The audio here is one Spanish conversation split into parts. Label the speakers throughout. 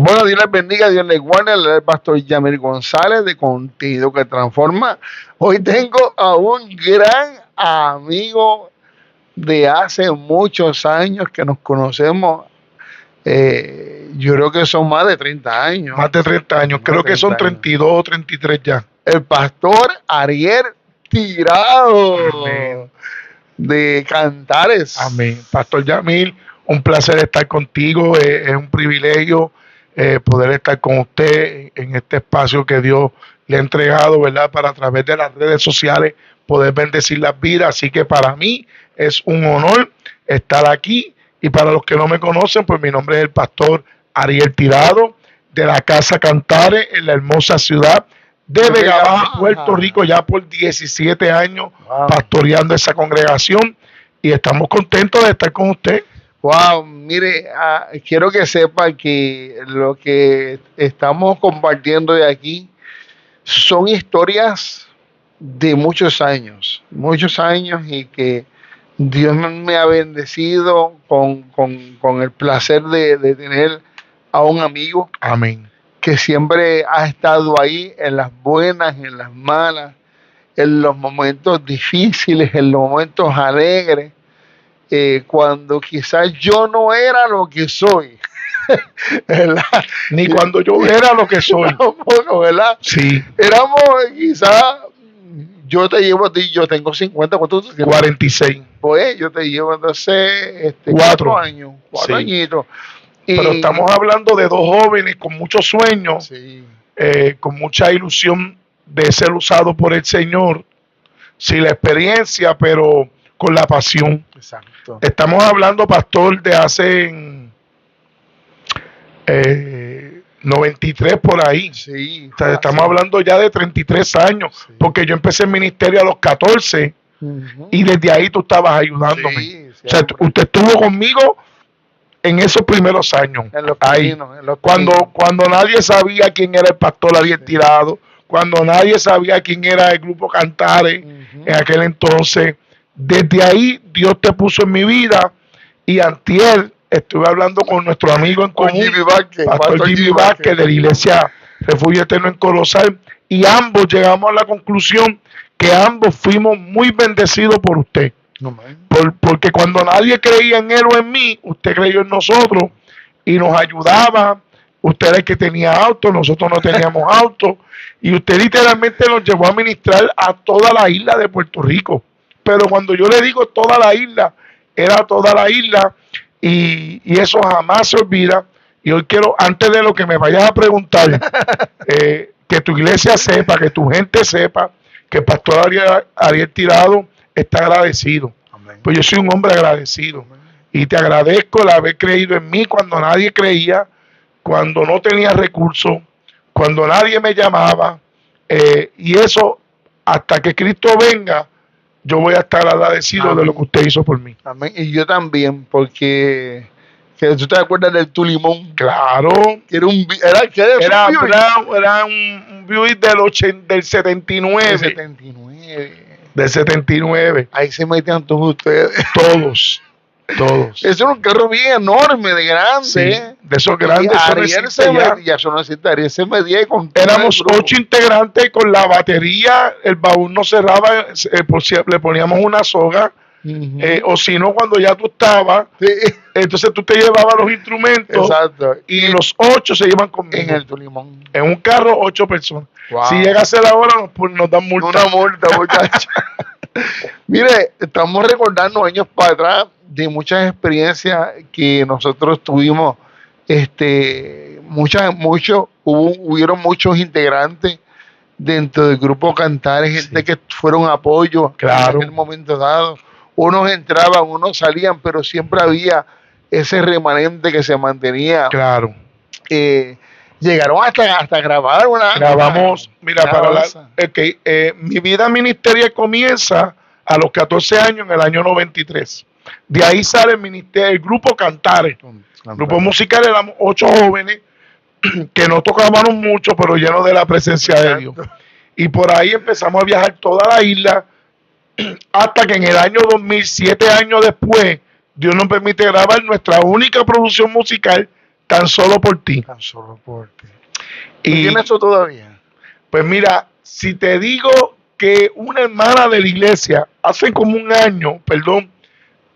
Speaker 1: Bueno, Dios les bendiga, Dios les guarde. El pastor Yamil González de Contenido que Transforma. Hoy tengo a un gran amigo de hace muchos años que nos conocemos. Yo creo que son más de 30 años.
Speaker 2: Más de 30 años, creo que son 32 o 33 ya.
Speaker 1: El pastor Ariel Tirado.
Speaker 2: Amén.
Speaker 1: De Cantares.
Speaker 2: Amén. Pastor Yamil, un placer estar contigo. Es un privilegio poder estar con usted en este espacio que Dios le ha entregado, ¿verdad? Para a través de las redes sociales poder bendecir las vidas. Así que para mí es un honor estar aquí. Y para los que no me conocen, pues mi nombre es el pastor Ariel Tirado, de la Casa Cantares, en la hermosa ciudad de Vega Baja, Puerto Rico, ya por 17 años pastoreando esa congregación, y estamos contentos de estar con usted.
Speaker 1: Wow, mire, quiero que sepa que lo que estamos compartiendo de aquí son historias de muchos años, y que Dios me ha bendecido con el placer de tener a un amigo.
Speaker 2: Amén.
Speaker 1: Que siempre ha estado ahí en las buenas, en las malas, en los momentos difíciles, en los momentos alegres, cuando quizás yo no era lo que soy. ¿Verdad?
Speaker 2: Ni cuando yo era lo que soy.
Speaker 1: Tampoco, ¿verdad?
Speaker 2: Sí.
Speaker 1: Éramos quizás, yo te llevo a ti, yo tengo 50, ¿cuánto tú tienes?
Speaker 2: 46.
Speaker 1: Pues yo te llevo entonces 4 años, 4 añitos.
Speaker 2: Pero estamos hablando de dos jóvenes con muchos sueños, con mucha ilusión de ser usado por el Señor, sin la experiencia, pero con la pasión.
Speaker 1: Exacto.
Speaker 2: Estamos hablando, pastor, de hace 93 por ahí.
Speaker 1: Sí,
Speaker 2: o sea, estamos hablando ya de 33 años, porque yo empecé el ministerio a los 14 y desde ahí tú estabas ayudándome. O sea, usted estuvo conmigo en esos primeros años, cuando nadie sabía quién era el pastor Ariel Tirado, cuando nadie sabía quién era el grupo Cantares en aquel entonces, desde ahí Dios te puso en mi vida. Y antier estuve hablando con nuestro amigo en común, pastor Jimmy Vázquez, de la iglesia Refugio Eterno en Colosal, y ambos llegamos a la conclusión que ambos fuimos muy bendecidos por usted. Porque cuando nadie creía en él o en mí, usted creyó en nosotros y nos ayudaba. Usted era el que tenía auto, nosotros no teníamos auto, y usted literalmente nos llevó a ministrar a toda la isla de Puerto Rico. Pero cuando yo le digo toda la isla, era toda la isla, y eso jamás se olvida. Y hoy quiero, antes de lo que me vayas a preguntar, que tu iglesia sepa, que tu gente sepa que el pastor Ariel Tirado está agradecido. Amén. Pues yo soy un hombre agradecido. Amén. Y te agradezco el haber creído en mí cuando nadie creía, cuando no tenía recursos, cuando nadie me llamaba. Y eso, hasta que Cristo venga, yo voy a estar agradecido. Amén. De lo que usted hizo por mí.
Speaker 1: Amén. Y yo también, porque ¿tú te acuerdas del Tulimón?
Speaker 2: Claro.
Speaker 1: Que era
Speaker 2: un Buick del 79.
Speaker 1: Del 79.
Speaker 2: Del 79.
Speaker 1: Ahí se metían todos ustedes.
Speaker 2: Todos.
Speaker 1: Ese era un carro bien enorme, de grande.
Speaker 2: Sí, de esos grandes.
Speaker 1: Eso no existe. Ariel se medía con
Speaker 2: éramos 8 integrantes con la batería. El baúl no cerraba. Le poníamos una soga. O si no, cuando ya tú estabas, entonces tú te llevabas los instrumentos.
Speaker 1: Exacto.
Speaker 2: Y los 8 se llevan conmigo.
Speaker 1: En el Tulimón.
Speaker 2: En un carro, 8 personas. Wow. Si llega a ser la hora, nos dan multa.
Speaker 1: Una multa, muchacha. Mire, estamos recordando años para atrás de muchas experiencias que nosotros tuvimos. Hubieron muchos integrantes dentro del grupo Cantares, gente que fueron apoyo en aquel momento dado. Unos entraban, unos salían, pero siempre había ese remanente que se mantenía.
Speaker 2: Claro.
Speaker 1: Llegaron hasta grabar
Speaker 2: Grabamos, mira, para mi vida ministerial comienza a los 14 años, en el año 93. De ahí sale el grupo Cantares. El grupo musical, éramos 8 jóvenes que no tocábamos mucho, pero llenos de la presencia de Dios. Y por ahí empezamos a viajar toda la isla, hasta que en el año 2000, 7 años después, Dios nos permite grabar nuestra única producción musical Tan solo por ti.
Speaker 1: Tan solo por ti.
Speaker 2: ¿Y
Speaker 1: tienes eso todavía?
Speaker 2: Pues mira, si te digo que una hermana de la iglesia hace como un año,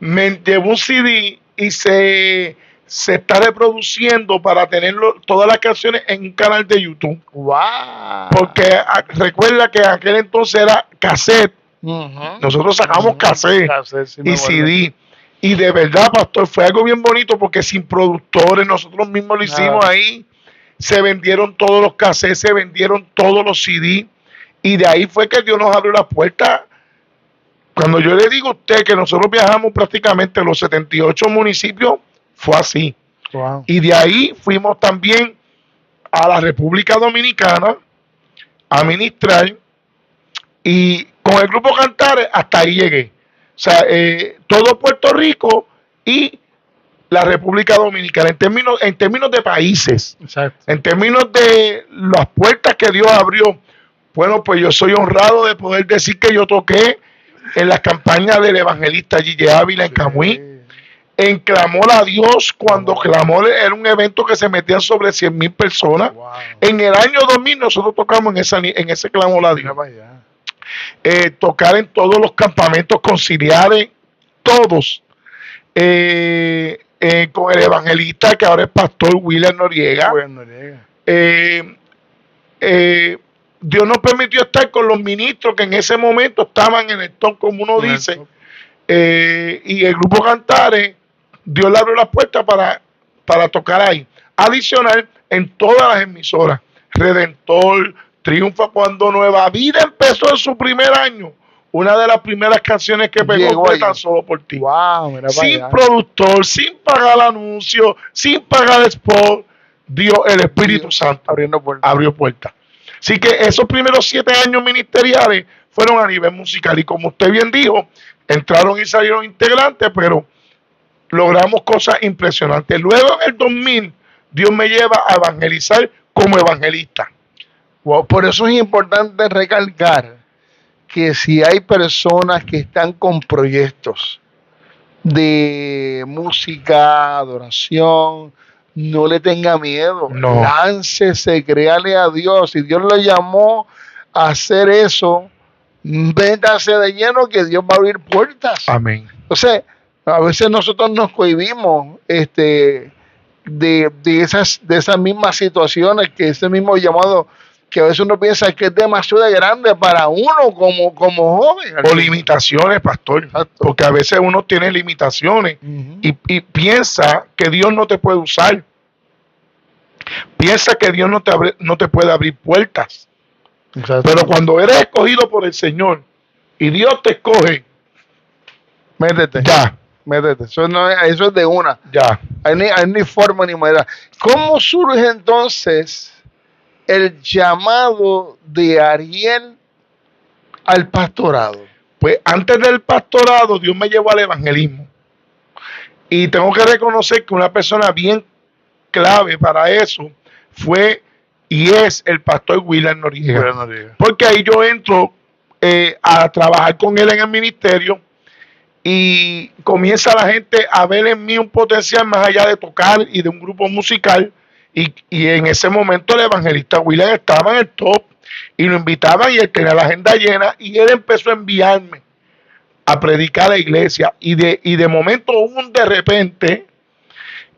Speaker 2: me llevó un CD y se está reproduciendo para tenerlo todas las canciones en un canal de YouTube.
Speaker 1: ¡Wow!
Speaker 2: Porque recuerda que aquel entonces era cassette. Nosotros sacamos cassette y CD. Y de verdad, pastor, fue algo bien bonito porque sin productores, nosotros mismos lo hicimos ahí. Se vendieron todos los cassettes, se vendieron todos los CD. Y de ahí fue que Dios nos abrió la puerta. Cuando yo le digo a usted que nosotros viajamos prácticamente los 78 municipios, fue así.
Speaker 1: Wow.
Speaker 2: Y de ahí fuimos también a la República Dominicana a ministrar. Y con el grupo Cantares hasta ahí llegué. O sea, todo Puerto Rico y la República Dominicana, en términos de países.
Speaker 1: Exacto.
Speaker 2: En términos de las puertas que Dios abrió. Bueno, pues yo soy honrado de poder decir que yo toqué en las campañas del evangelista Gille Ávila en Camuy. En Clamor a Dios, cuando Clamor era un evento que se metían sobre 100,000 personas.
Speaker 1: Wow.
Speaker 2: En el año 2000 nosotros tocamos en ese Clamor a Dios. Tocar en todos los campamentos conciliares, todos. Con el evangelista que ahora es pastor William Noriega. Dios nos permitió estar con los ministros que en ese momento estaban en el top, como uno dice. Y el grupo Cantares, Dios le abrió las puertas para tocar ahí. Adicional, en todas las emisoras, Redentor, Triunfa, cuando Nueva Vida empezó en su primer año, una de las primeras canciones que pegó fue Tan Solo por Ti.
Speaker 1: Wow,
Speaker 2: sin productor, sin pagar anuncio, sin pagar spot, Dios, el Espíritu Santo abrió puertas. Así que esos primeros 7 años ministeriales fueron a nivel musical. Y como usted bien dijo, entraron y salieron integrantes, pero logramos cosas impresionantes. Luego en el 2000, Dios me lleva a evangelizar como evangelista.
Speaker 1: Wow, por eso es importante recalcar que si hay personas que están con proyectos de música, adoración, no le tenga miedo,
Speaker 2: no.
Speaker 1: Láncese, créale a Dios. Si Dios lo llamó a hacer eso, métase de lleno que Dios va a abrir puertas.
Speaker 2: Amén.
Speaker 1: Entonces, a veces nosotros nos cohibimos de esas mismas situaciones, que ese mismo llamado, que a veces uno piensa que es demasiado grande para uno como joven.
Speaker 2: O limitaciones, pastor.
Speaker 1: Exacto.
Speaker 2: Porque a veces uno tiene limitaciones y piensa que Dios no te puede usar. Piensa que Dios no te puede abrir puertas.
Speaker 1: Exacto.
Speaker 2: Pero cuando eres escogido por el Señor y Dios te escoge,
Speaker 1: métete.
Speaker 2: Ya.
Speaker 1: Métete. Eso es de una.
Speaker 2: Ya.
Speaker 1: Hay ni forma ni manera. ¿Cómo surge entonces el llamado de Ariel al pastorado?
Speaker 2: Pues antes del pastorado, Dios me llevó al evangelismo. Y tengo que reconocer que una persona bien clave para eso fue y es el pastor William Noriega. Porque ahí yo entro a trabajar con él en el ministerio y comienza la gente a ver en mí un potencial más allá de tocar y de un grupo musical. Y en ese momento el evangelista William estaba en el top y lo invitaban y él tenía la agenda llena y él empezó a enviarme a predicar a la iglesia y de momento hubo de repente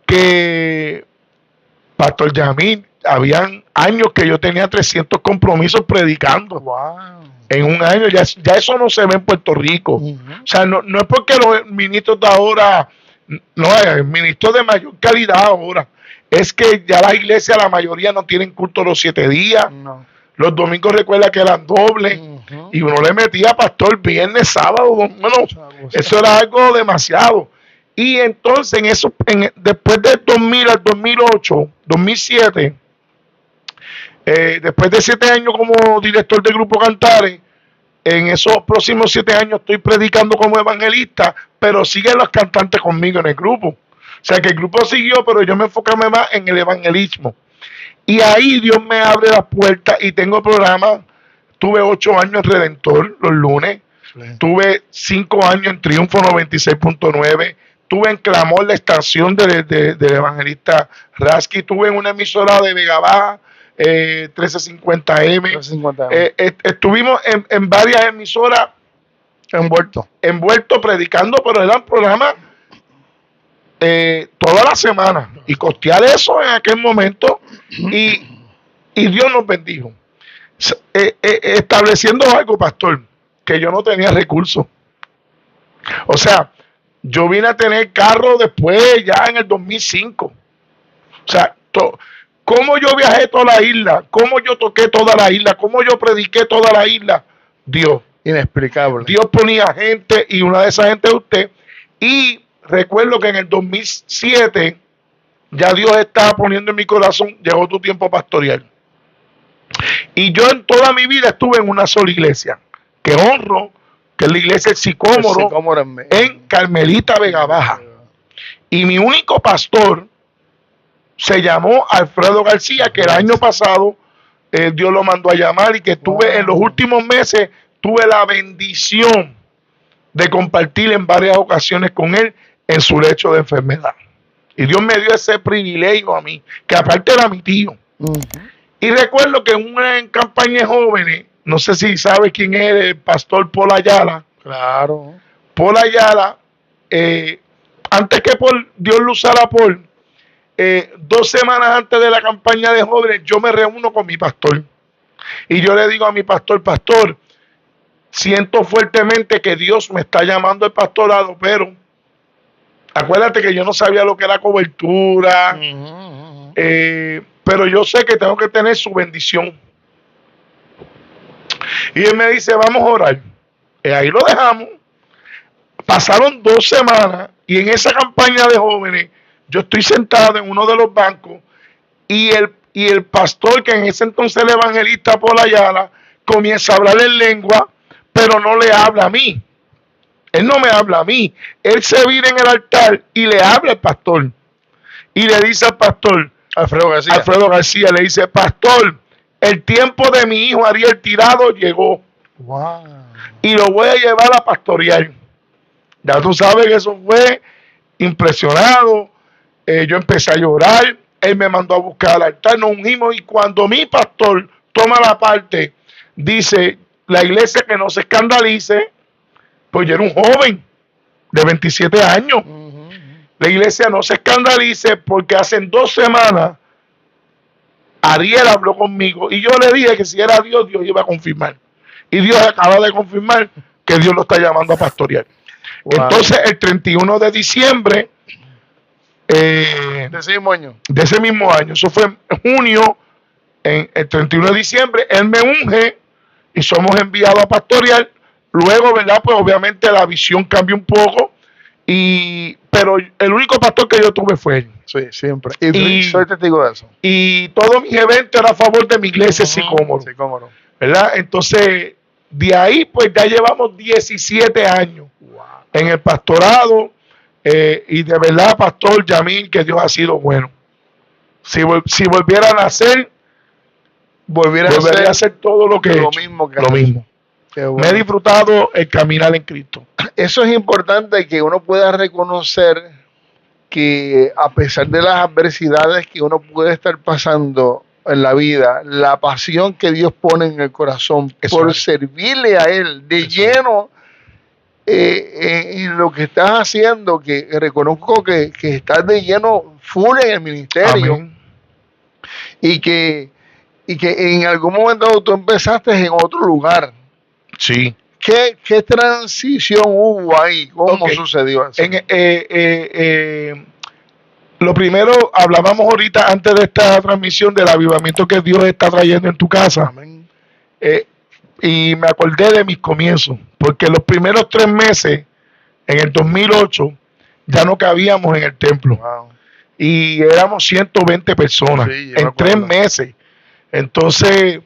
Speaker 2: que Pastor Yamil, habían años que yo tenía 300 compromisos predicando.
Speaker 1: Wow.
Speaker 2: En un año, ya eso no se ve en Puerto Rico. O sea, no es porque los ministros de ahora, no hay ministros de mayor calidad ahora. Es que ya las iglesias, la mayoría no tienen culto los 7 días.
Speaker 1: No.
Speaker 2: Los domingos recuerda que eran dobles. Y uno le metía pastor viernes, sábado. Bueno, eso era algo demasiado. Y entonces, después del 2000 al 2008, 2007, después de 7 años como director del Grupo Cantares, en esos próximos 7 años estoy predicando como evangelista, pero siguen los cantantes conmigo en el grupo. O sea que el grupo siguió, pero yo me enfocame más en el evangelismo. Y ahí Dios me abre las puertas y tengo programas. Tuve 8 años en Redentor los lunes. Sí. Tuve 5 años en Triunfo 96.9. tuve en Clamor la estación del evangelista Rasky, estuve en una emisora de Vega Baja, 1350M. 1350M. Estuvimos en varias emisoras envueltos predicando, pero eran programas toda la semana. Y costear eso en aquel momento, y Dios nos bendijo. Estableciendo algo, pastor, que yo no tenía recursos. O sea, yo vine a tener carro después, ya en el 2005. O sea, cómo yo viajé toda la isla, cómo yo toqué toda la isla, cómo yo prediqué toda la isla. Dios.
Speaker 1: Inexplicable.
Speaker 2: Dios ponía gente, y una de esas gente es usted. Y recuerdo que en el 2007, ya Dios estaba poniendo en mi corazón, llegó tu tiempo pastoral. Y yo en toda mi vida estuve en una sola iglesia, que honro, que es la iglesia del Sicómoro, en Carmelita, Vega Baja. Y mi único pastor se llamó Alfredo García, que el año pasado Dios lo mandó a llamar, y que tuve en los últimos meses, tuve la bendición de compartir en varias ocasiones con él en su lecho de enfermedad. Y Dios me dio ese privilegio a mí, que aparte era mi tío. Y recuerdo que en una campaña de jóvenes, no sé si sabe quién es el pastor Paul Ayala.
Speaker 1: Claro.
Speaker 2: Paul Ayala, antes que Dios lo usara Paul, 2 semanas antes de la campaña de jóvenes, yo me reúno con mi pastor. Y yo le digo a mi pastor, pastor, siento fuertemente que Dios me está llamando al pastorado, pero acuérdate que yo no sabía lo que era cobertura, pero yo sé que tengo que tener su bendición. Y él me dice, vamos a orar. Y ahí lo dejamos. Pasaron 2 semanas, y en esa campaña de jóvenes, yo estoy sentado en uno de los bancos, y el pastor, que en ese entonces el evangelista Paul Ayala, comienza a hablar en lengua, pero no le habla a mí. Él no me habla a mí. Él se vira en el altar y le habla al pastor. Y le dice al pastor, Alfredo García, le dice, pastor, el tiempo de mi hijo Ariel Tirado llegó.
Speaker 1: Wow.
Speaker 2: Y lo voy a llevar a pastorear. Ya tú sabes que eso fue impresionado. Yo empecé a llorar. Él me mandó a buscar al altar, nos ungimos, y cuando mi pastor toma la parte, dice, la iglesia que no se escandalice, pues yo era un joven de 27 años. La iglesia no se escandalice porque hace 2 semanas Ariel habló conmigo y yo le dije que si era Dios, Dios iba a confirmar. Y Dios acaba de confirmar que Dios lo está llamando a pastorear. Wow. Entonces, el 31 de diciembre
Speaker 1: de
Speaker 2: ese mismo año, eso fue en junio, el 31 de diciembre, él me unge y somos enviados a pastorear. Luego, ¿verdad? Pues obviamente la visión cambió un poco, pero el único pastor que yo tuve fue él.
Speaker 1: Sí, siempre. Y soy testigo de eso.
Speaker 2: Y todos mis eventos eran a favor de mi iglesia Sicómoro. ¿Verdad? Entonces, de ahí, pues ya llevamos 17 años en el pastorado. Y de verdad, pastor Yamil, que Dios ha sido bueno. Si volviera a nacer, volvería a hacer todo lo que he hecho. Lo mismo. Bueno. Me he disfrutado el caminar en Cristo.
Speaker 1: Eso es importante, que uno pueda reconocer que a pesar de las adversidades que uno puede estar pasando en la vida, la pasión que Dios pone en el corazón por servirle a Él de lleno en lo que estás haciendo, que reconozco que estás de lleno full en el ministerio. Amén. y que en algún momento tú empezaste en otro lugar.
Speaker 2: Sí.
Speaker 1: ¿Qué transición hubo ahí? ¿Cómo sucedió eso?
Speaker 2: Lo primero, hablábamos ahorita antes de esta transmisión del avivamiento que Dios está trayendo en tu casa. Amén. Y me acordé de mis comienzos, porque los primeros 3 meses, en el 2008, ya no cabíamos en el templo. Wow. Y éramos 120 personas en 3 meses. Entonces,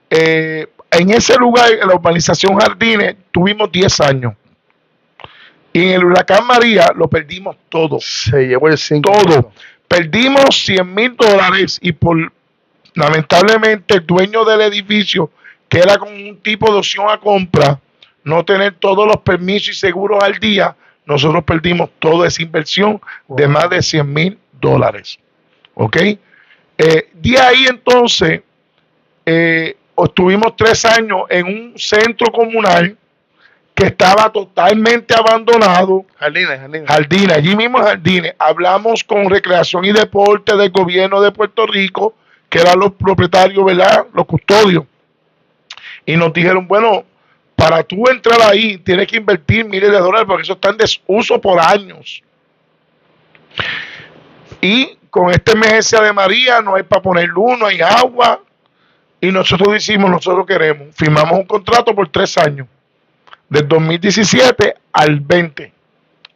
Speaker 2: en ese lugar, en la urbanización Jardines, tuvimos 10 años. Y en el huracán María lo perdimos todo.
Speaker 1: Se llevó el 5%.
Speaker 2: Todo. Perdimos $100,000 y lamentablemente el dueño del edificio, que era con un tipo de opción a compra, no tener todos los permisos y seguros al día, nosotros perdimos toda esa inversión de más de $100,000. ¿Ok? De ahí entonces, estuvimos 3 años en un centro comunal que estaba totalmente abandonado. Jardines, allí mismo en Jardines. Hablamos con Recreación y Deporte del gobierno de Puerto Rico, que eran los propietarios, ¿verdad? Los custodios. Y nos dijeron, bueno, para tú entrar ahí tienes que invertir miles de dólares porque eso está en desuso por años. Y con esta emergencia de María no hay para poner luz, no hay agua. Y nosotros decimos, nosotros queremos. Firmamos un contrato por 3 años. Del 2017 al 20.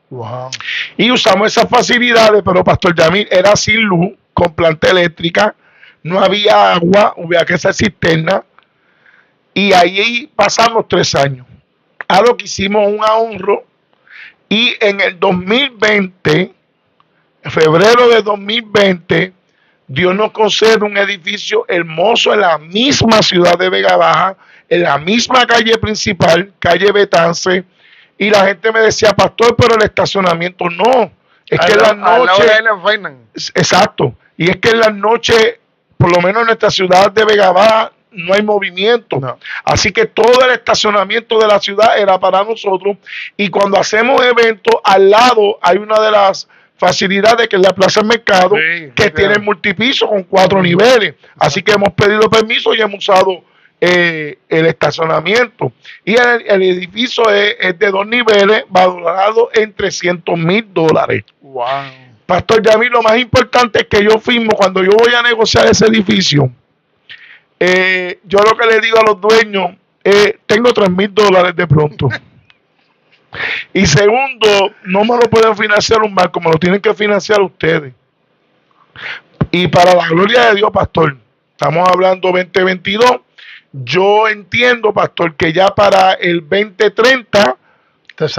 Speaker 1: Wow.
Speaker 2: Y usamos esas facilidades, pero Pastor Yamil era sin luz, con planta eléctrica, no había agua, había que hacer cisterna. Y ahí pasamos 3 años. A lo que hicimos un ahorro. Y en el 2020, en febrero de 2020, Dios nos concede un edificio hermoso en la misma ciudad de Vega Baja, en la misma calle principal, calle Betance, y la gente me decía, pastor, pero el estacionamiento no. Es que en las noches... Exacto. Y es que en las noches, por lo menos en nuestra ciudad de Vega Baja, no hay movimiento. No. Así que todo el estacionamiento de la ciudad era para nosotros. Y cuando hacemos eventos, al lado hay una de las facilidades que es la Plaza del Mercado, que tiene multipiso con 4 niveles. Así que hemos pedido permiso y hemos usado el estacionamiento. Y el edificio es de 2 niveles, valorado en $300,000.
Speaker 1: Wow.
Speaker 2: Pastor Yamil, lo más importante es que yo firmo cuando yo voy a negociar ese edificio. Yo lo que le digo a los dueños, tengo $3,000 de pronto. Y segundo, no me lo pueden financiar un banco, me lo tienen que financiar ustedes. Y para la gloria de Dios, pastor, estamos hablando 2022. Yo entiendo, pastor, que ya para el 2030,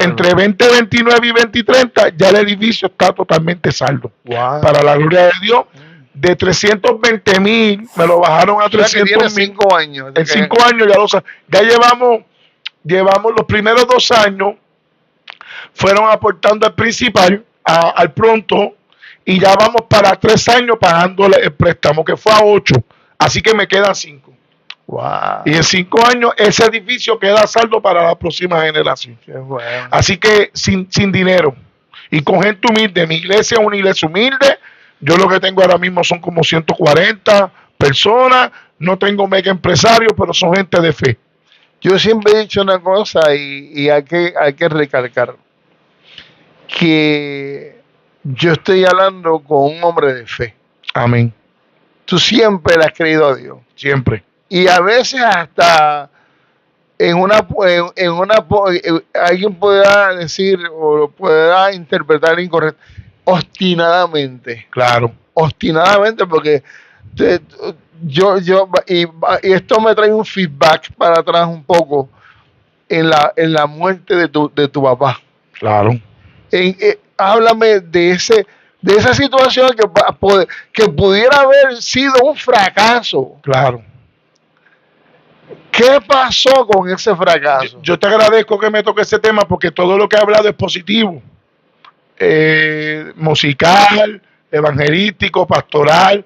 Speaker 2: entre 2029 y 2030, ya el edificio está totalmente saldo.
Speaker 1: Wow.
Speaker 2: Para la gloria de Dios. De 320,000 me lo bajaron a 300,000.
Speaker 1: 5 años.
Speaker 2: En 5 años ya llevamos los primeros 2 años, fueron aportando al principal, al pronto, y ya vamos para 3 años pagándole el préstamo, que fue a 8. Así que me quedan 5.
Speaker 1: Wow.
Speaker 2: Y en 5 años ese edificio queda saldo para la próxima generación.
Speaker 1: Qué bueno.
Speaker 2: Así que sin dinero y con gente humilde. Mi iglesia es una iglesia humilde. Yo lo que tengo ahora mismo son como 140 personas. No tengo mega empresarios, pero son gente de fe.
Speaker 1: Yo siempre he dicho una cosa y hay que recalcar que yo estoy hablando con un hombre de fe.
Speaker 2: Amén.
Speaker 1: Tú siempre le has creído a Dios.
Speaker 2: Siempre.
Speaker 1: Y a veces hasta alguien podrá decir o lo podrá interpretar incorrecto, obstinadamente.
Speaker 2: Claro.
Speaker 1: Obstinadamente, porque y esto me trae un feedback para atrás un poco en la muerte de tu papá.
Speaker 2: Claro.
Speaker 1: Háblame de esa situación que pudiera haber sido un fracaso.
Speaker 2: Claro.
Speaker 1: ¿Qué pasó con ese fracaso?
Speaker 2: Yo te agradezco que me toque ese tema porque todo lo que he hablado es positivo. Musical, evangelístico, pastoral.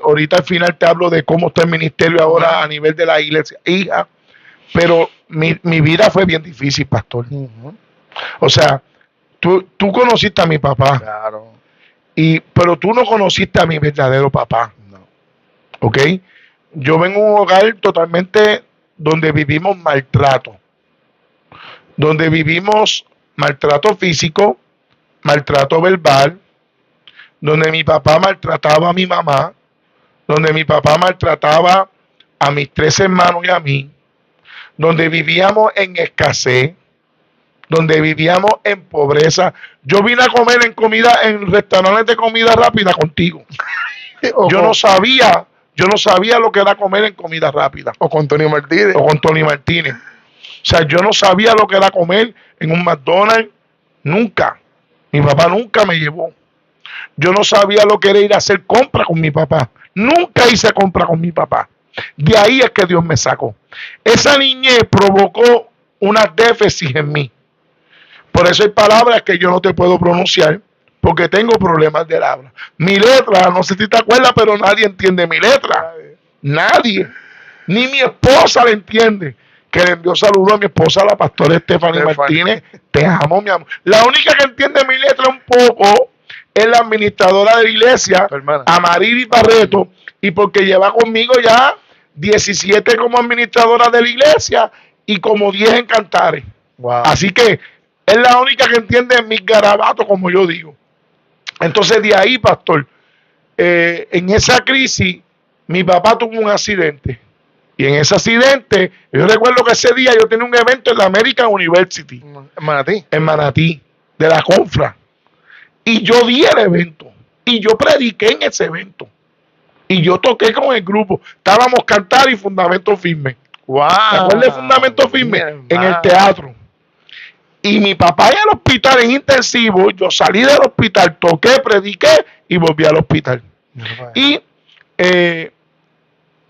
Speaker 2: Ahorita al final te hablo de cómo está el ministerio ahora a nivel de la iglesia, hija. Pero mi vida fue bien difícil, pastor. O sea, tú conociste a mi papá.
Speaker 1: Claro.
Speaker 2: Pero tú no conociste a mi verdadero papá.
Speaker 1: No.
Speaker 2: ¿Ok? Yo vengo de un hogar totalmente donde vivimos maltrato. Donde vivimos maltrato físico, maltrato verbal, donde mi papá maltrataba a mi mamá, donde mi papá maltrataba a mis 3 hermanos y a mí, donde vivíamos en escasez, donde vivíamos en pobreza. Yo vine a comer en restaurantes de comida rápida contigo. Yo no sabía lo que era comer en comida rápida.
Speaker 1: O con Tony Martínez.
Speaker 2: O sea, yo no sabía lo que era comer en un McDonald's. Nunca. Mi papá nunca me llevó. Yo no sabía lo que era ir a hacer compra con mi papá. Nunca hice compra con mi papá. De ahí es que Dios me sacó. Esa niñez provocó una déficit en mí. Por eso hay palabras que yo no te puedo pronunciar, porque tengo problemas del habla. Mi letra, no sé si te acuerdas, pero nadie entiende mi letra. Nadie. Ni mi esposa la entiende. Que le envió saludos a mi esposa, la pastora Stephanie Martínez. Te amo, mi amor. La única que entiende mi letra un poco es la administradora de la iglesia, Amarilis Barreto, y porque lleva conmigo ya 17 como administradora de la iglesia y como 10 en cantares. Wow. Así que es la única que entiende mis garabatos, como yo digo. Entonces de ahí, pastor, en esa crisis, mi papá tuvo un accidente. Y en ese accidente, yo recuerdo que ese día yo tenía un evento en la American University.
Speaker 1: ¿En Manatí?
Speaker 2: En Manatí, de la Confra. Y yo di el evento. Y yo prediqué en ese evento. Y yo toqué con el grupo. Estábamos Cantar y Fundamento Firme.
Speaker 1: Wow.
Speaker 2: ¿Te acuerdas de Fundamento Firme? En el teatro. Y mi papá en el hospital en intensivo. Yo salí del hospital, toqué, prediqué y volví al hospital. Y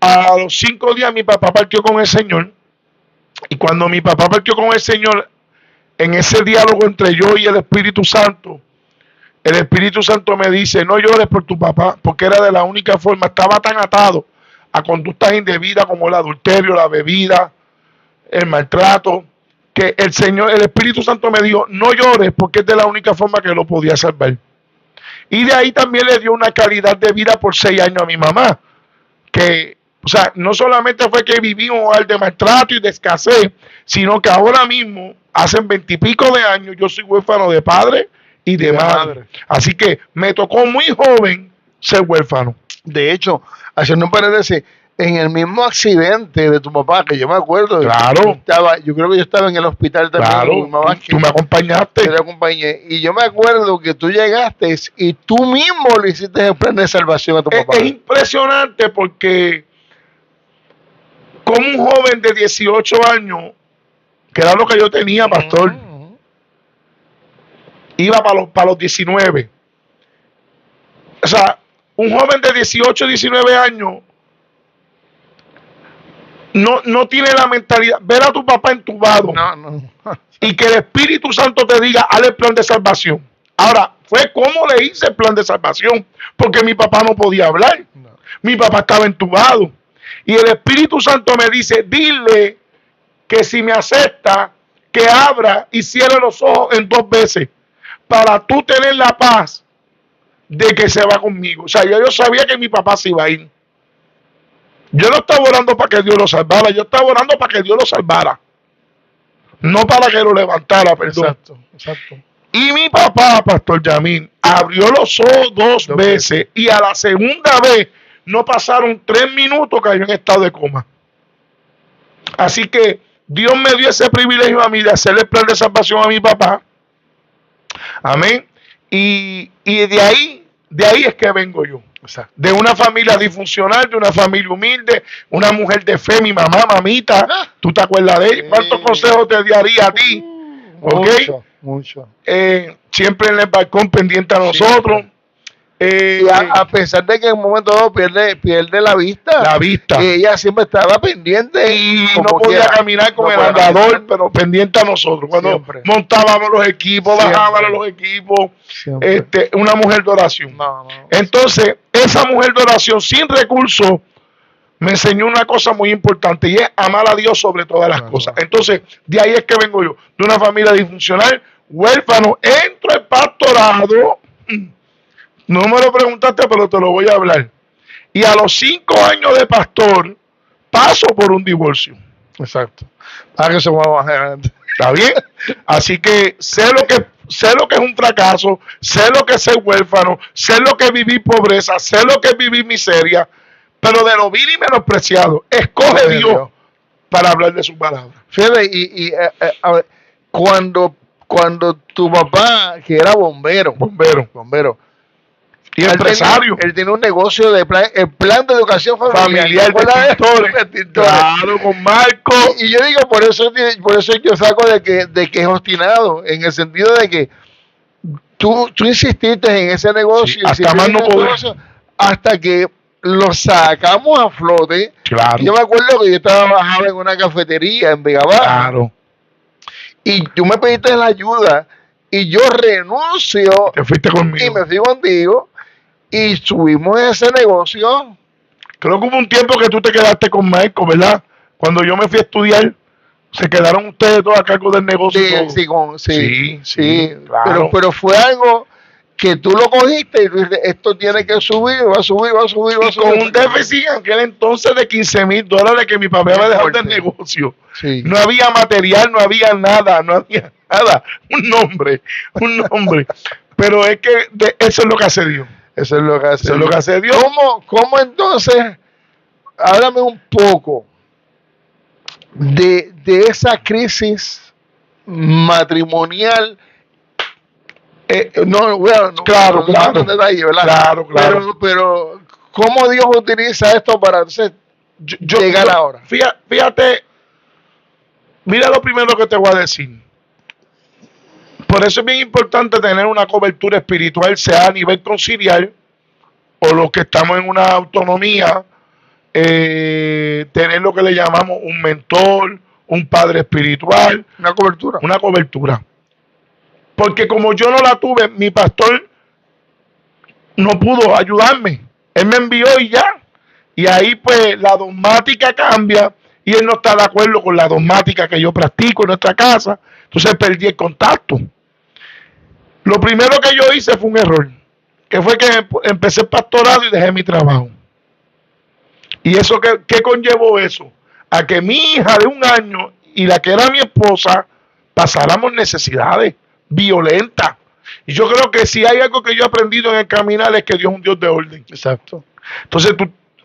Speaker 2: a los 5 días mi papá partió con el Señor. Y cuando mi papá partió con el Señor, en ese diálogo entre yo y el Espíritu Santo me dice: no llores por tu papá, porque era de la única forma. Estaba tan atado a conductas indebidas como el adulterio, la bebida, el maltrato, que el Espíritu Santo me dijo: no llores, porque es de la única forma que lo podía salvar. Y de ahí también le dio una calidad de vida por 6 años a mi mamá, que, o sea, no solamente fue que viví un hogar de maltrato y de escasez, sino que ahora mismo, hace 20 y pico de años, yo soy huérfano de padre y de madre. Así que me tocó muy joven ser huérfano.
Speaker 1: De hecho, haciendo un paréntesis, en el mismo accidente de tu papá, que yo me acuerdo,
Speaker 2: claro,
Speaker 1: yo creo que yo estaba en el hospital también.
Speaker 2: Claro, con mi mamá, tú me acompañaste.
Speaker 1: Te acompañé. Y yo me acuerdo que tú llegaste y tú mismo le hiciste el plan de salvación a tu papá.
Speaker 2: Es impresionante porque como un joven de 18 años, que era lo que yo tenía, pastor, iba para los 19. O sea, un joven de 18, 19 años no tiene la mentalidad. Ver a tu papá entubado y que el Espíritu Santo te diga: haz el plan de salvación. Ahora, fue como le hice el plan de salvación, porque mi papá no podía hablar. Mi papá estaba entubado. Y el Espíritu Santo me dice: dile que si me acepta, que abra y cierre los ojos en 2 veces, para tú tener la paz de que se va conmigo. O sea, yo sabía que mi papá se iba a ir. Yo no estaba orando para que Dios lo salvara, yo estaba orando para que Dios lo salvara, no para que lo levantara, perdón.
Speaker 1: Exacto.
Speaker 2: Y mi papá, Pastor Yamín, abrió los ojos 2 veces, y a la segunda vez no pasaron 3 minutos, cayó en estado de coma. Así que Dios me dio ese privilegio a mí de hacer el plan de salvación a mi papá. Amén. Y de ahí es que vengo yo. De una familia disfuncional, de una familia humilde, una mujer de fe, mi mamá, mamita. ¿Tú te acuerdas de ella? ¿Cuántos consejos te daría a ti?
Speaker 1: Mucho.
Speaker 2: Siempre en el balcón pendiente a nosotros.
Speaker 1: A pesar de que en un momento dado pierde la vista. Ella siempre estaba pendiente.
Speaker 2: Y no podía caminar con el andador, pero pendiente a nosotros. Cuando montábamos los equipos, bajábamos los equipos. Una mujer de oración. Entonces, esa mujer de oración sin recursos me enseñó una cosa muy importante, y es amar a Dios sobre todas las cosas. Entonces, de ahí es que vengo yo, de una familia disfuncional, huérfano. Entro al pastorado. No me lo preguntaste, pero te lo voy a hablar. Y a los 5 años de pastor, paso por un divorcio.
Speaker 1: Exacto. Que se va a bajar.
Speaker 2: ¿Está bien? Así que sé lo que es un fracaso, sé lo que es ser huérfano, sé lo que es vivir pobreza, sé lo que es vivir miseria, pero de lo vil y menospreciado, escoge Dios para hablar de su palabra.
Speaker 1: Fíjate, a ver, cuando tu papá, que era bombero,
Speaker 2: y empresario,
Speaker 1: él tiene un negocio de el plan de educación familiar
Speaker 2: de tintores. Claro, con Marco.
Speaker 1: Y yo digo, por eso yo saco de que es obstinado, en el sentido de que tú insististe en ese negocio,
Speaker 2: hasta más no poder,
Speaker 1: hasta que lo sacamos a flote.
Speaker 2: Claro.
Speaker 1: Yo me acuerdo que yo trabajaba en una cafetería en Vega Baja.
Speaker 2: Claro.
Speaker 1: y tú me pediste la ayuda y yo renuncio.
Speaker 2: Te fuiste conmigo.
Speaker 1: Y me fui contigo y subimos ese negocio.
Speaker 2: Creo que hubo un tiempo que tú te quedaste con Michael, ¿verdad? Cuando yo me fui a estudiar, se quedaron ustedes todos a cargo del negocio.
Speaker 1: Sí, claro. Pero fue algo que tú lo cogiste y tú dices, esto tiene que subir, va a subir.
Speaker 2: Con un déficit en aquel entonces de $15,000 que mi papá había dejado del negocio. Sí. No había material, no había nada. Un nombre. Pero es que eso es lo que hace Dios.
Speaker 1: Eso es lo que hace Dios. ¿Cómo entonces? Háblame un poco de esa crisis matrimonial.
Speaker 2: Claro.
Speaker 1: Detalle, ¿verdad?
Speaker 2: Claro.
Speaker 1: Pero ¿cómo Dios utiliza esto para entonces llegar ahora?
Speaker 2: Fíjate, mira lo primero que te voy a decir. Por eso es bien importante tener una cobertura espiritual, sea a nivel conciliar o los que estamos en una autonomía, tener lo que le llamamos un mentor, un padre espiritual.
Speaker 1: Una cobertura.
Speaker 2: Porque como yo no la tuve, mi pastor no pudo ayudarme. Él me envió y ya. Y ahí pues la dogmática cambia y él no está de acuerdo con la dogmática que yo practico en nuestra casa. Entonces perdí el contacto. Lo primero que yo hice fue un error, que fue que empecé el pastorado y dejé mi trabajo. ¿Y eso qué conllevó eso? A que mi hija de 1 año y la que era mi esposa pasáramos necesidades violentas. Y yo creo que si hay algo que yo he aprendido en el caminar es que Dios es un Dios de orden.
Speaker 1: Exacto.
Speaker 2: Entonces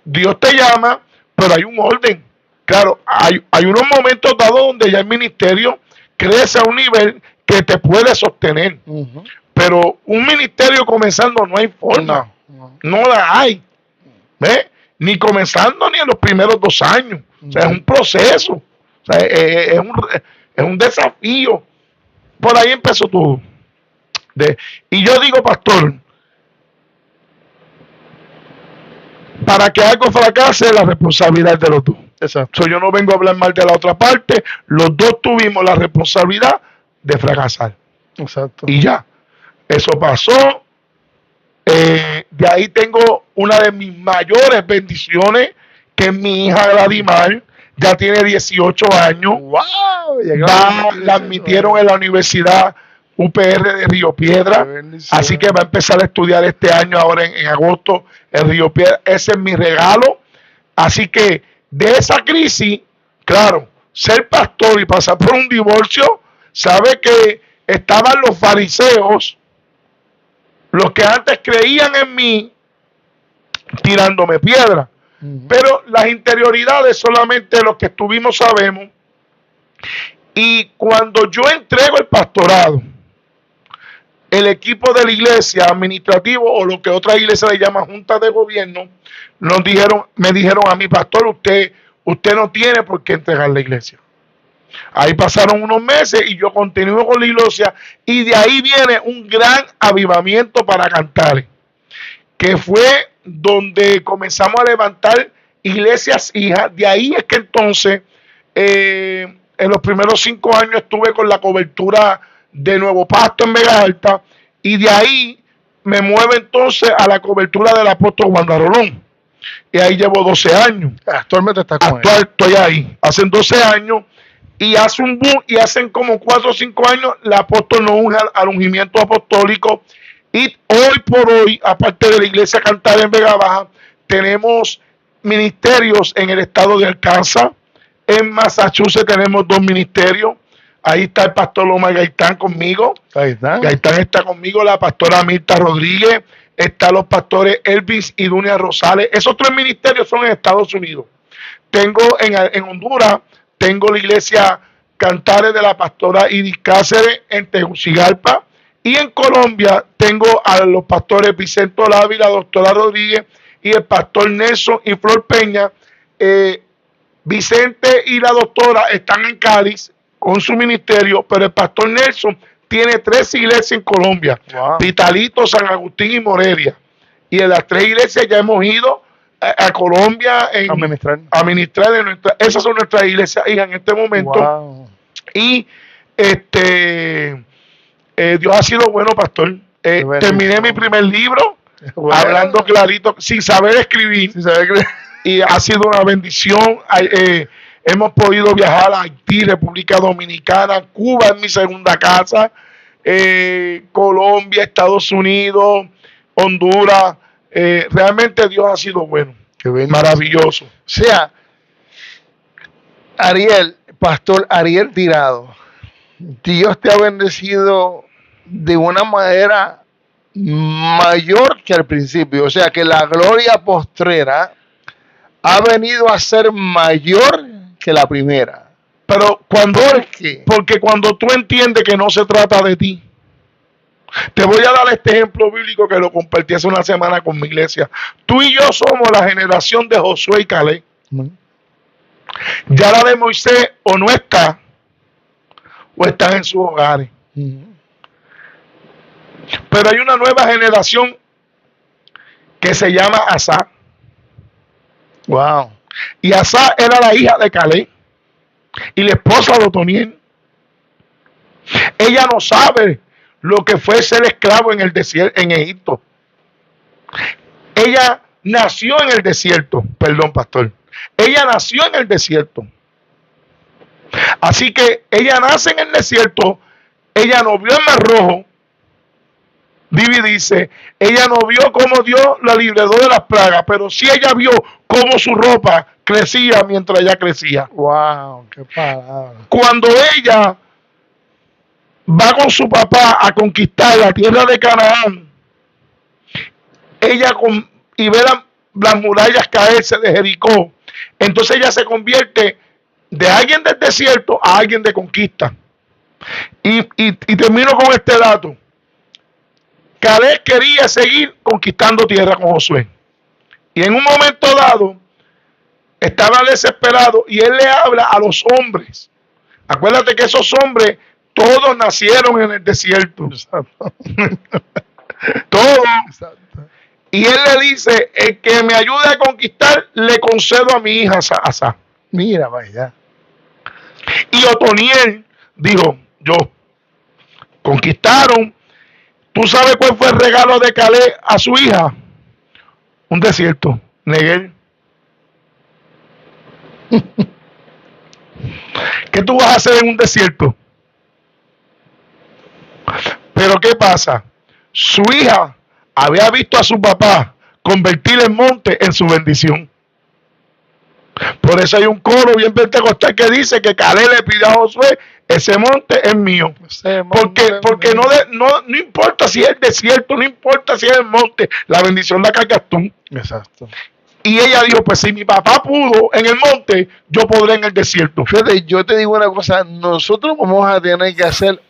Speaker 2: Dios te llama, pero hay un orden. Claro, hay unos momentos dados donde ya el ministerio crece a un nivel que te puede sostener. Uh-huh. Pero un ministerio comenzando no hay forma. No la hay. ¿Ves? Ni comenzando ni en los primeros 2 años. O sea, es un proceso. O sea, es un desafío. Por ahí empezó todo. Y yo digo, pastor, para que algo fracase, la responsabilidad de los dos.
Speaker 1: Exacto.
Speaker 2: Yo no vengo a hablar mal de la otra parte. Los dos tuvimos la responsabilidad de fracasar.
Speaker 1: Exacto.
Speaker 2: Y ya. Eso pasó. De ahí tengo una de mis mayores bendiciones, que es mi hija Gladimar. Ya tiene 18 años.
Speaker 1: ¡Wow!
Speaker 2: La admitieron en la Universidad UPR de Río Piedra. Así que va a empezar a estudiar este año, ahora en agosto, en Río Piedra. Ese es mi regalo. Así que de esa crisis, claro, ser pastor y pasar por un divorcio, sabe que estaban los fariseos, los que antes creían en mí, tirándome piedra. Uh-huh. Pero las interioridades solamente los que estuvimos sabemos. Y cuando yo entrego el pastorado, el equipo de la iglesia administrativo, o lo que otra iglesia le llama junta de gobierno, me dijeron a mi pastor, usted no tiene por qué entregar la iglesia. Ahí pasaron unos meses y yo continúo con la iglesia, y de ahí viene un gran avivamiento para Cantares, que fue donde comenzamos a levantar iglesias hijas. De ahí es que entonces en los primeros 5 años estuve con la cobertura de Nuevo Pasto en Vega Alta, y de ahí me muevo entonces a la cobertura del apóstol Juan Darolón, y ahí llevo 12 años.
Speaker 1: Actualmente está con él.
Speaker 2: Estoy ahí, hacen 12 años, y hace un boom, y hacen como 4 o 5 años el apóstol nos unge al ungimiento apostólico. Y hoy por hoy, aparte de la iglesia Cantares en Vega Baja, tenemos ministerios en el estado de Arkansas. En Massachusetts tenemos 2 ministerios. Ahí está el pastor Loma Gaitán conmigo. Gaitán está conmigo, la pastora Mirta Rodríguez, están los pastores Elvis y Dunia Rosales. Esos 3 ministerios son en Estados Unidos. Tengo en Honduras, tengo la iglesia Cantares de la pastora Iris Cáceres en Tegucigalpa. Y en Colombia tengo a los pastores Vicente Olavi, la doctora Rodríguez y el pastor Nelson y Flor Peña. Vicente y la doctora están en Cádiz con su ministerio, pero el pastor Nelson tiene 3 iglesias en Colombia. Wow. Pitalito, San Agustín y Morelia. Y en las 3 iglesias ya hemos ido a Colombia a ministrar esas son nuestras iglesias hijas en este momento. Wow. Y Dios ha sido bueno, pastor. Terminé mi primer libro, hablando clarito, sin saber escribir. Y ha sido una bendición. Hemos podido viajar a Haití, República Dominicana, Cuba es mi segunda casa, Colombia, Estados Unidos, Honduras. Realmente Dios ha sido bueno. Maravilloso.
Speaker 1: O sea, Ariel, Pastor Ariel Tirado, Dios te ha bendecido de una manera mayor que al principio. O sea, que la gloria postrera ha venido a ser mayor que la primera.
Speaker 2: Pero porque cuando tú entiendes que no se trata de ti, te voy a dar este ejemplo bíblico que lo compartí hace una semana con mi iglesia. Tú y yo somos la generación de Josué y Caleb. Ya la de Moisés o no está, o están en sus hogares. Pero hay una nueva generación que se llama Asa.
Speaker 1: Wow.
Speaker 2: Y Asa era la hija de Caleb y la esposa de Otoniel. Ella no sabe lo que fue ser esclavo en el desierto, en Egipto. Ella nació en el desierto, perdón, pastor. Ella nació en el desierto. Así que ella nace en el desierto, ella no vio el Mar Rojo. Vivi dice, ella no vio cómo Dios la libró de las plagas, pero sí ella vio cómo su ropa crecía mientras ella crecía.
Speaker 1: Wow, qué palabra.
Speaker 2: Cuando ella va con su papá a conquistar la tierra de Canaán, ella y ve las murallas caerse de Jericó, entonces ella se convierte de alguien del desierto a alguien de conquista. Y termino con este dato. Caleb quería seguir conquistando tierra con Josué. Y en un momento dado, estaba desesperado y él le habla a los hombres. Acuérdate que esos hombres, todos nacieron en el desierto. Todos. Y él le dice, el que me ayude a conquistar, le concedo a mi hija Asa.
Speaker 1: Mira, vaya.
Speaker 2: Y Otoniel dijo, yo, conquistaron. ¿Tú sabes cuál fue el regalo de Caleb a su hija? Un desierto, Neguel. ¿Qué tú vas a hacer en un desierto? Pero ¿qué pasa? Su hija había visto a su papá convertir el monte en su bendición. Por eso hay un coro bien pentecostal que dice que Caleb le pidió a Josué, ese monte es mío. Porque no importa si es el desierto, no importa si es el monte, la bendición la cargas tú.
Speaker 1: Exacto.
Speaker 2: Y ella dijo, pues si mi papá pudo en el monte, yo podré en el desierto.
Speaker 1: Fíjate, yo te digo una cosa, nosotros vamos a tener que hacer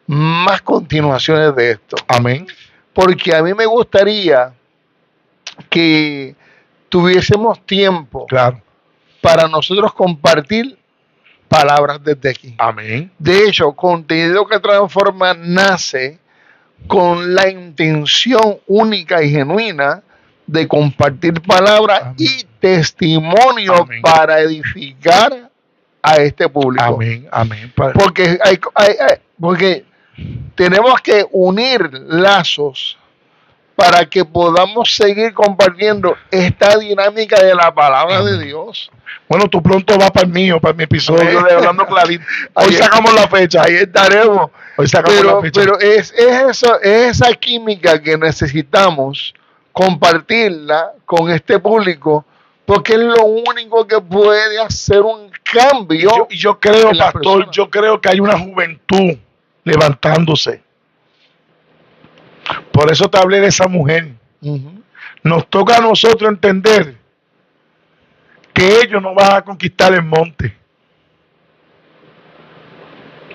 Speaker 1: más continuaciones de esto.
Speaker 2: Amén.
Speaker 1: Porque a mí me gustaría que tuviésemos tiempo,
Speaker 2: claro,
Speaker 1: para nosotros compartir palabras desde aquí.
Speaker 2: Amén.
Speaker 1: De hecho, Contenido que Transforma nace con la intención única y genuina de compartir palabras Amén. Y testimonio Amén. Para edificar a este público.
Speaker 2: Amén, amén.
Speaker 1: Porque porque tenemos que unir lazos para que podamos seguir compartiendo esta dinámica de la palabra Amén. De Dios.
Speaker 2: Bueno, tú pronto vas para el mío, para mi episodio de Hablando Clarito. Hoy sacamos la fecha.
Speaker 1: Ahí estaremos.
Speaker 2: Hoy sacamos la fecha.
Speaker 1: Pero es esa química que necesitamos compartirla con este público, porque es lo único que puede hacer un cambio.
Speaker 2: Yo creo, pastor, yo creo que hay una juventud levantándose. Por eso te hablé de esa mujer. Nos toca a nosotros entender que ellos no van a conquistar el monte.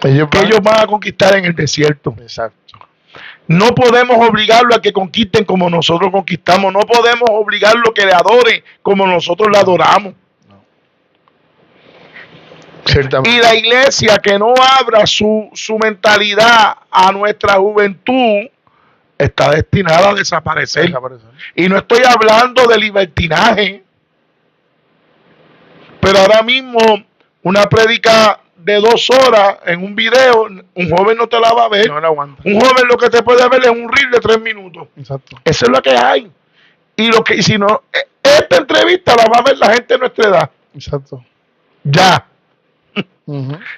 Speaker 2: Ellos van a conquistar en el desierto.
Speaker 1: Exacto.
Speaker 2: No podemos obligarlo a que conquisten como nosotros conquistamos. No podemos obligarlo a que le adoren como nosotros le adoramos.
Speaker 1: Ciertamente.
Speaker 2: Y la iglesia que no abra su mentalidad a nuestra juventud está destinada a desaparecer. Y no estoy hablando de libertinaje, pero ahora mismo una prédica de 2 horas en un video, un joven no te la va a ver.
Speaker 1: No la aguanta.
Speaker 2: Un joven lo que te puede ver es un reel de 3 minutos.
Speaker 1: Exacto.
Speaker 2: Eso es lo que hay. Y si no, esta entrevista la va a ver la gente de nuestra edad.
Speaker 1: Exacto.
Speaker 2: Ya.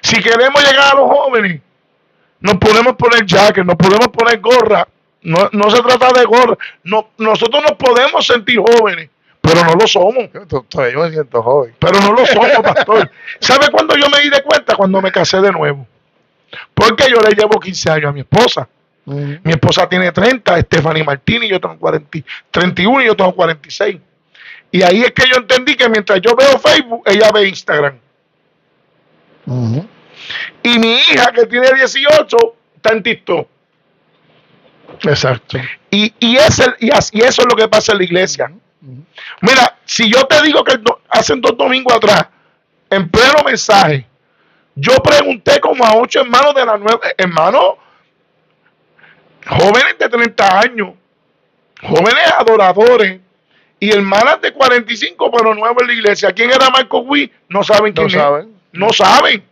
Speaker 2: Si queremos llegar a los jóvenes, nos podemos poner jacket, nos podemos poner gorra. No se trata de gorra. No, nosotros nos podemos sentir jóvenes, pero no lo somos.
Speaker 1: Yo me siento joven.
Speaker 2: Pero no lo somos, pastor. ¿Sabe cuándo yo me di de cuenta? Cuando me casé de nuevo. Porque yo le llevo 15 años a mi esposa. Mi esposa tiene 30, Stephanie Martínez, yo tengo 31 y yo tengo 46. Y ahí es que yo entendí que mientras yo veo Facebook, ella ve Instagram. Y mi hija, que tiene 18, está en TikTok.
Speaker 1: Exacto.
Speaker 2: Y eso es lo que pasa en la iglesia. Mira, si yo te digo que hace 2 domingos atrás, en pleno mensaje, yo pregunté como a 8 hermanos de la nueva, hermanos, jóvenes de 30 años, jóvenes adoradores, y hermanas de 45, pero nuevos en la iglesia. ¿Quién era Marco Witt? No saben quién es. No saben.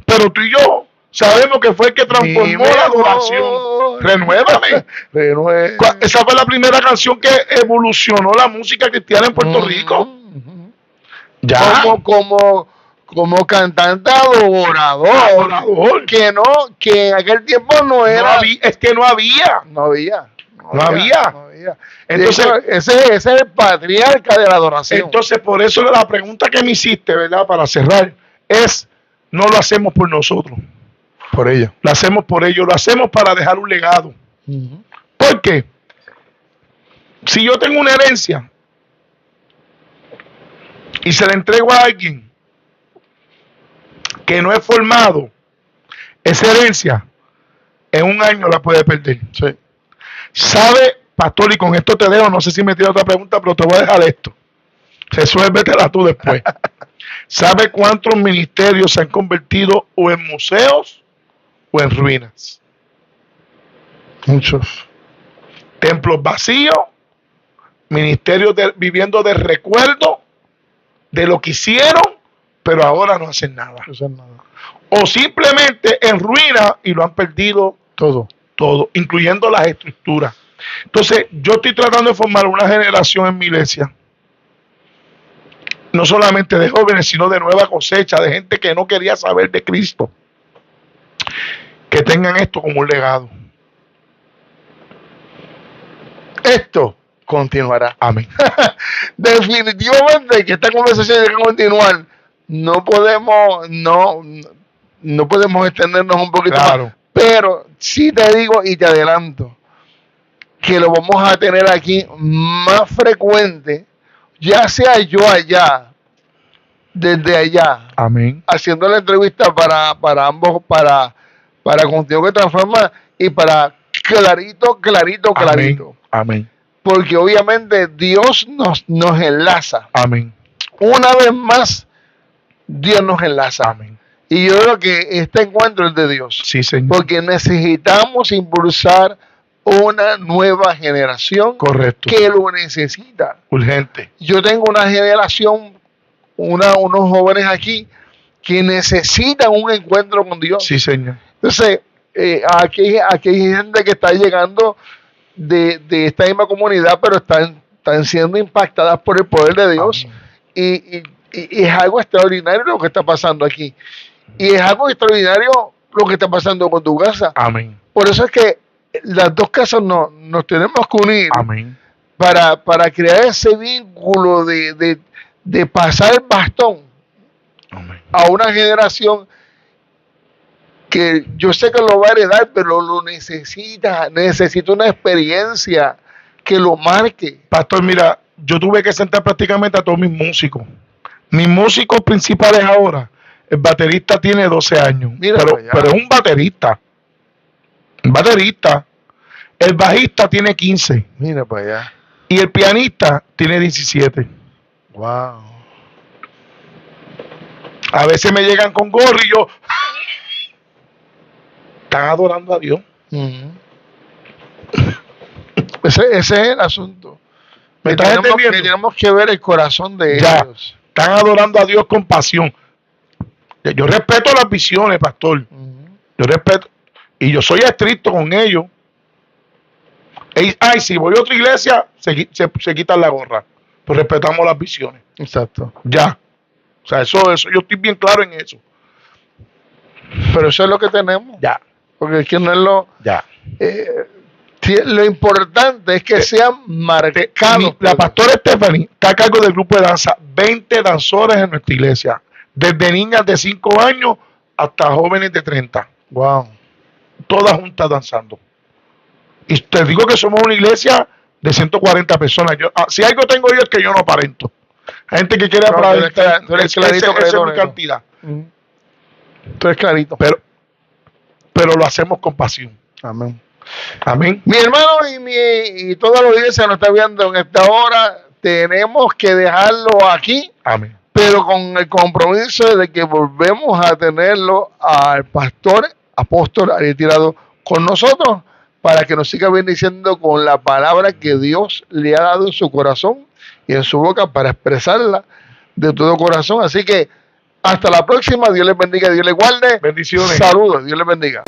Speaker 2: Pero tú y yo sabemos que fue el que transformó la adoración. Renuévame. Esa fue la primera canción que evolucionó la música cristiana en Puerto Rico.
Speaker 1: Ya. Como cantante adorador. Que en aquel tiempo no era.
Speaker 2: No había. Entonces,
Speaker 1: ese es el patriarca de la adoración.
Speaker 2: Entonces, por eso la pregunta que me hiciste, ¿verdad? Para cerrar, es: no lo hacemos por nosotros.
Speaker 1: Por ellos.
Speaker 2: Lo hacemos por ellos, lo hacemos para dejar un legado. ¿Por qué? Si yo tengo una herencia y se la entrego a alguien que no es formado, esa herencia en un año la puede perder.
Speaker 1: Sí.
Speaker 2: ¿Sabe, pastor? Y con esto te dejo, no sé si me tira otra pregunta, pero te voy a dejar esto. Resuélvetela tú después. ¿Sabe cuántos ministerios se han convertido o en museos o en ruinas?
Speaker 1: Muchos.
Speaker 2: Templos vacíos, ministerios viviendo de recuerdo de lo que hicieron, pero ahora no hacen nada. O simplemente en ruinas y lo han perdido todo, incluyendo las estructuras. Entonces, yo estoy tratando de formar una generación en mi iglesia, no solamente de jóvenes, sino de nueva cosecha, de gente que no quería saber de Cristo, que tengan esto como un legado.
Speaker 1: Esto continuará.
Speaker 2: Amén.
Speaker 1: Definitivamente que esta conversación tiene que continuar. No podemos extendernos un poquito más. Pero sí te digo y te adelanto que lo vamos a tener aquí más frecuente, ya sea yo allá, desde allá.
Speaker 2: Amén.
Speaker 1: Haciendo la entrevista para ambos, para Contigo que Transforma y para Clarito.
Speaker 2: Amén.
Speaker 1: Porque obviamente Dios nos enlaza.
Speaker 2: Amén.
Speaker 1: Una vez más, Dios nos enlaza.
Speaker 2: Amén.
Speaker 1: Y yo creo que este encuentro es de Dios.
Speaker 2: Sí, Señor.
Speaker 1: Porque necesitamos impulsar una nueva generación.
Speaker 2: Correcto.
Speaker 1: Que lo necesita.
Speaker 2: Urgente.
Speaker 1: Yo tengo una generación, unos jóvenes aquí que necesitan un encuentro con Dios.
Speaker 2: Sí, Señor.
Speaker 1: Entonces, aquí hay gente que está llegando de esta misma comunidad, pero están siendo impactadas por el poder de Dios. Y es algo extraordinario lo que está pasando aquí. Y es algo extraordinario lo que está pasando con tu casa.
Speaker 2: Amén.
Speaker 1: Por eso es que las dos casas nos tenemos que unir.
Speaker 2: Amén.
Speaker 1: Para crear ese vínculo de pasar el bastón.
Speaker 2: Amén.
Speaker 1: A una generación que yo sé que lo va a heredar, pero lo necesita una experiencia que lo marque.
Speaker 2: Pastor, mira, yo tuve que sentar prácticamente a todos mis músicos. Mis músicos principales ahora, el baterista tiene 12 años, pero es un baterista. El bajista tiene 15.
Speaker 1: Mira para allá.
Speaker 2: Y el pianista tiene 17.
Speaker 1: Wow.
Speaker 2: A veces me llegan con gorro y yo... Están adorando a Dios.
Speaker 1: Ese es el asunto. Tenemos que ver el corazón de ellos.
Speaker 2: Están adorando a Dios con pasión. Yo respeto las visiones, pastor. Yo respeto. Y yo soy estricto con ellos. Ay, si voy a otra iglesia, se quitan la gorra. Pues respetamos las visiones.
Speaker 1: Exacto.
Speaker 2: Ya. O sea, eso, yo estoy bien claro en eso.
Speaker 1: Pero eso es lo que tenemos.
Speaker 2: Ya.
Speaker 1: Porque es que no es lo...
Speaker 2: Ya.
Speaker 1: Lo importante es que sean marcados.
Speaker 2: La pastora Stephanie está a cargo del grupo de danza. 20 danzores en nuestra iglesia. Desde niñas de 5 años hasta jóvenes de 30.
Speaker 1: Wow.
Speaker 2: Todas juntas danzando. Y te digo que somos una iglesia de 140 personas. Si algo tengo yo es que yo no aparento. Hay gente que quiere aparentar. Esa es mi cantidad.
Speaker 1: Tú eres clarito.
Speaker 2: Pero lo hacemos con pasión.
Speaker 1: Amén.
Speaker 2: Amén.
Speaker 1: Mi hermano y toda la audiencia que nos está viendo en esta hora, tenemos que dejarlo aquí.
Speaker 2: Amén.
Speaker 1: Pero con el compromiso de que volvemos a tenerlo al pastor apóstol Ariel Tirado con nosotros para que nos siga bendiciendo con la palabra que Dios le ha dado en su corazón y en su boca para expresarla de todo corazón. Así que hasta la próxima. Dios les bendiga, Dios les guarde.
Speaker 2: Bendiciones.
Speaker 1: Saludos, Dios les bendiga.